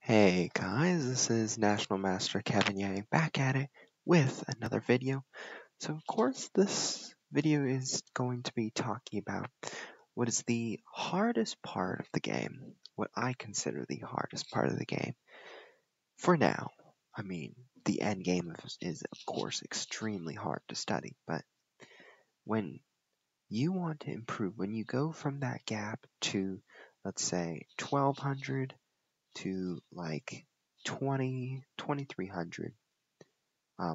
Hey guys, this is National Master Kevin Yang back at it with another video. So of course this video is going to be talking about what is the hardest part of the game, what I consider the hardest part of the game. For now, I mean, the end game is of course extremely hard to study, but when you want to improve, when you go from that gap to, let's say, 1200 to like 2300,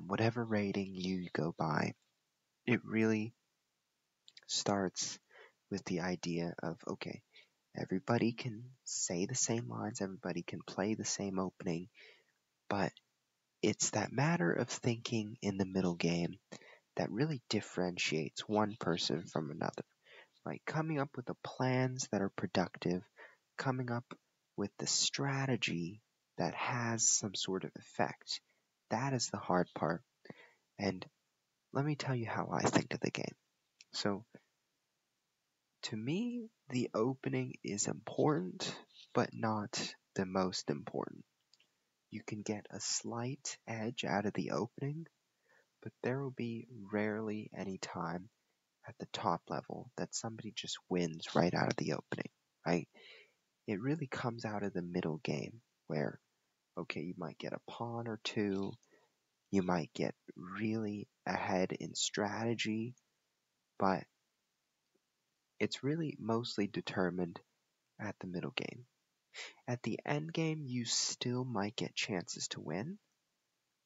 whatever rating you go by, it really starts with the idea of, okay, everybody can say the same lines, everybody can play the same opening, but it's that matter of thinking in the middle game that really differentiates one person from another. Like coming up with the plans that are productive, coming up with the strategy that has some sort of effect. That is the hard part. And let me tell you how I think of the game. So, to me, the opening is important, but not the most important. You can get a slight edge out of the opening, but there will be rarely any time at the top level that somebody just wins right out of the opening, right? It really comes out of the middle game where, okay, you might get a pawn or two, you might get really ahead in strategy, but it's really mostly determined at the middle game. At the end game, you still might get chances to win,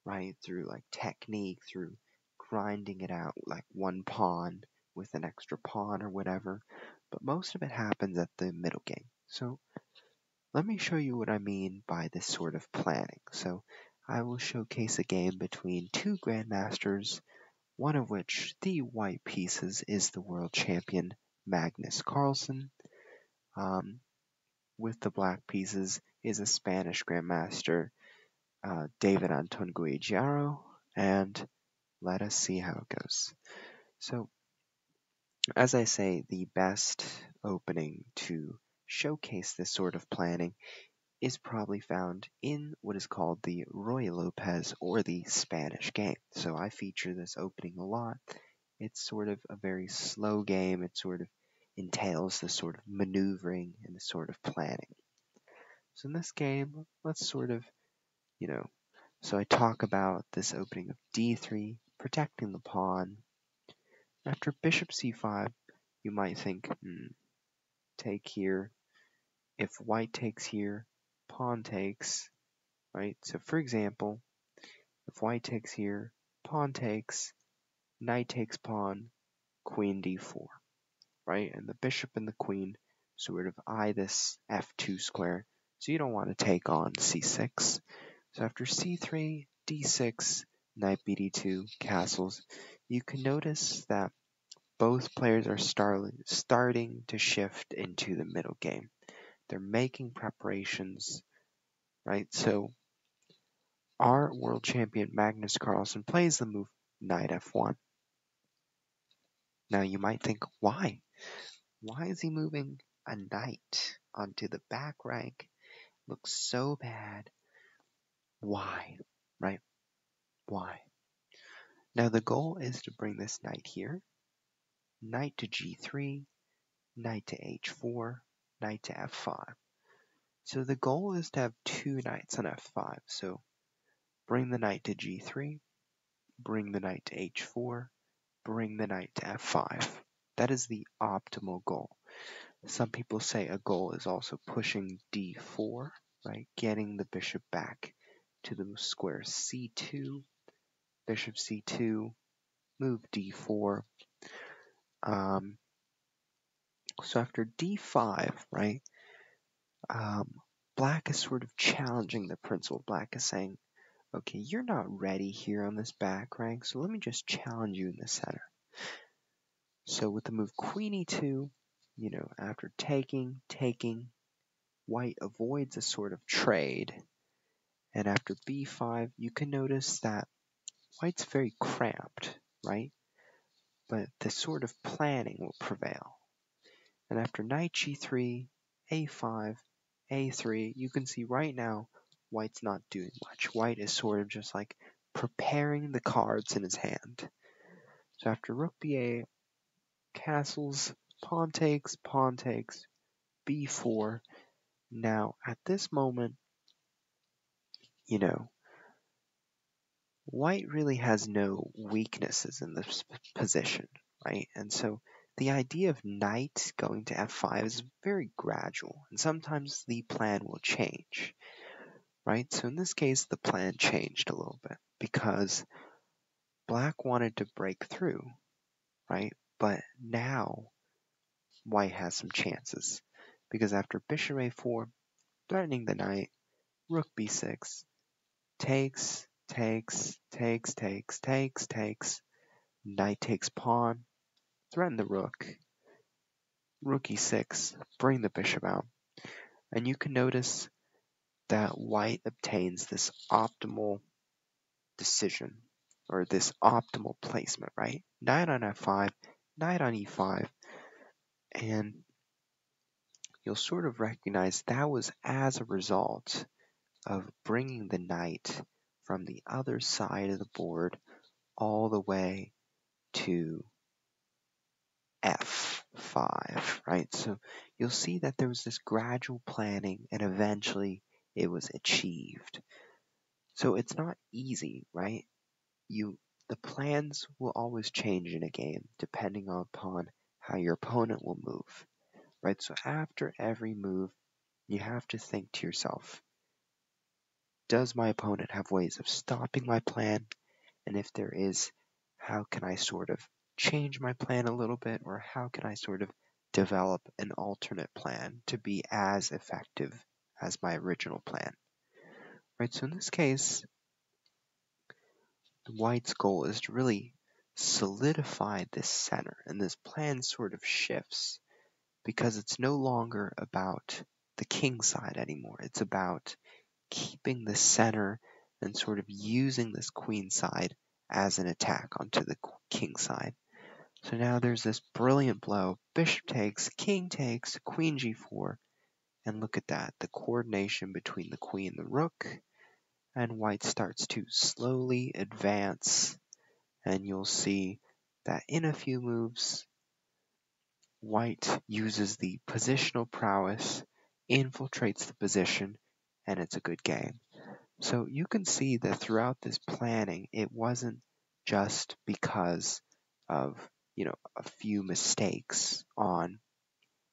right? Through like technique, through grinding it out like one pawn with an extra pawn or whatever, but most of it happens at the middle game. So let me show you what I mean by this sort of planning. So I will showcase a game between two grandmasters, one of which, the white pieces, is the world champion Magnus Carlsen. With the black pieces is a Spanish grandmaster, David Anton Guijarro, and let us see how it goes. So, as I say, the best opening to showcase this sort of planning is probably found in what is called the Roy Lopez or the Spanish game. So I feature this opening a lot. It's sort of a very slow game. It sort of entails this sort of maneuvering and this sort of planning. So in this game, let's sort of, so I talk about this opening of d3, protecting the pawn. After bishop c5, you might think, take here. If white takes here, pawn takes, right? So for example, if white takes here, pawn takes, knight takes pawn, queen d4, right? And the bishop and the queen sort of eye this f2 square, so you don't want to take on c6. So after c3, d6, knight bd2, castles, you can notice that both players are starting to shift into the middle game. They're making preparations, right? So our world champion Magnus Carlsen plays the move knight f1. Now you might think, why? Why is he moving a knight onto the back rank? Looks so bad. Why? Right? Why? Now the goal is to bring this knight here, knight to g3, knight to h4, knight to f5. So the goal is to have two knights on f5. So bring the knight to g3, bring the knight to h4, bring the knight to f5. That is the optimal goal. Some people say a goal is also pushing d4, right? Getting the bishop back to the square c2, bishop c2, move d4. So after d5, right, black is sort of challenging the principle. Black is saying, okay, you're not ready here on this back rank, so let me just challenge you in the center. So with the move queen e2, after taking, white avoids a sort of trade. And after b5, you can notice that white's very cramped, right? But this sort of planning will prevail. And after knight g3, a5, a3, you can see right now white's not doing much. White is sort of just like preparing the cards in his hand. So after rook b8, castles, pawn takes, b4. Now, at this moment, white really has no weaknesses in this position, right? And so the idea of knight going to f5 is very gradual, and sometimes the plan will change, right? So in this case, the plan changed a little bit because black wanted to break through, right? But now white has some chances because after bishop a4, threatening the knight, rook b6, takes, knight takes pawn, threaten the rook, rook e6, bring the bishop out. And you can notice that white obtains this optimal decision, or this optimal placement, right? Knight on f5, knight on e5, and you'll sort of recognize that was as a result of bringing the knight from the other side of the board all the way to f5, right? So you'll see that there was this gradual planning and eventually it was achieved. So it's not easy, right? The plans will always change in a game depending upon how your opponent will move, right? So after every move, you have to think to yourself, does my opponent have ways of stopping my plan? And if there is, how can I sort of change my plan a little bit, or how can I sort of develop an alternate plan to be as effective as my original plan? Right, so in this case, white's goal is to really solidify this center, and this plan sort of shifts because it's no longer about the king side anymore. It's about keeping the center and sort of using this queen side as an attack onto the king side. So now there's this brilliant blow. Bishop takes, king takes, queen g4, and look at that, the coordination between the queen and the rook, and white starts to slowly advance, and you'll see that in a few moves, white uses the positional prowess, infiltrates the position, and it's a good game. So you can see that throughout this planning, it wasn't just because of, a few mistakes on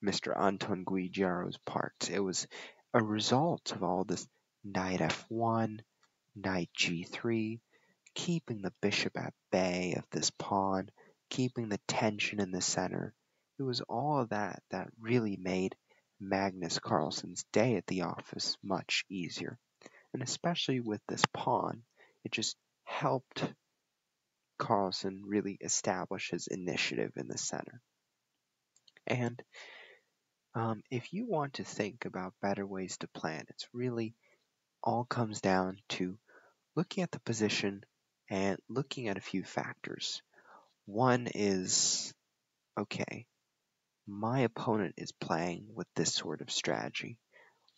Mr. Anton Guijaro's part. It was a result of all this knight f1, knight g3, keeping the bishop at bay of this pawn, keeping the tension in the center. It was all of that that really made Magnus Carlsen's day at the office much easier. And especially with this pawn, it just helped Carlsen really establish his initiative in the center. And if you want to think about better ways to plan, it's really all comes down to looking at the position and looking at a few factors. One is, okay, my opponent is playing with this sort of strategy.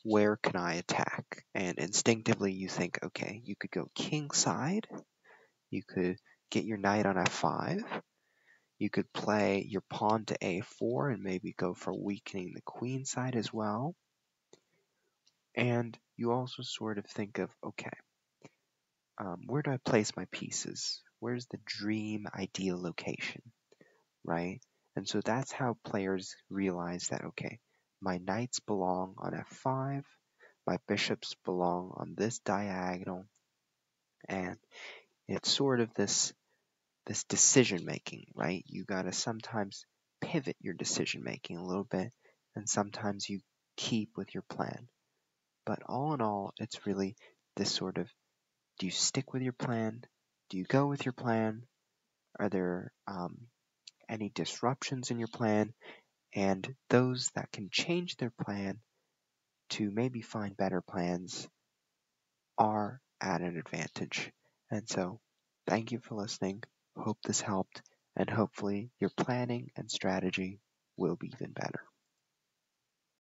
Where can I attack? And instinctively you think, okay, you could go king side, you could get your knight on f5, you could play your pawn to a4 and maybe go for weakening the queen side as well. And you also sort of think of, okay, where do I place my pieces? Where's the dream ideal location, right? And so that's how players realize that, okay, my knights belong on f5, my bishops belong on this diagonal, and it's sort of this decision making, right? You gotta sometimes pivot your decision making a little bit, and sometimes you keep with your plan. But all in all, it's really this sort of, do you stick with your plan? Do you go with your plan? Are there any disruptions in your plan? And those that can change their plan to maybe find better plans are at an advantage. And so, thank you for listening. Hope this helped, and hopefully your planning and strategy will be even better.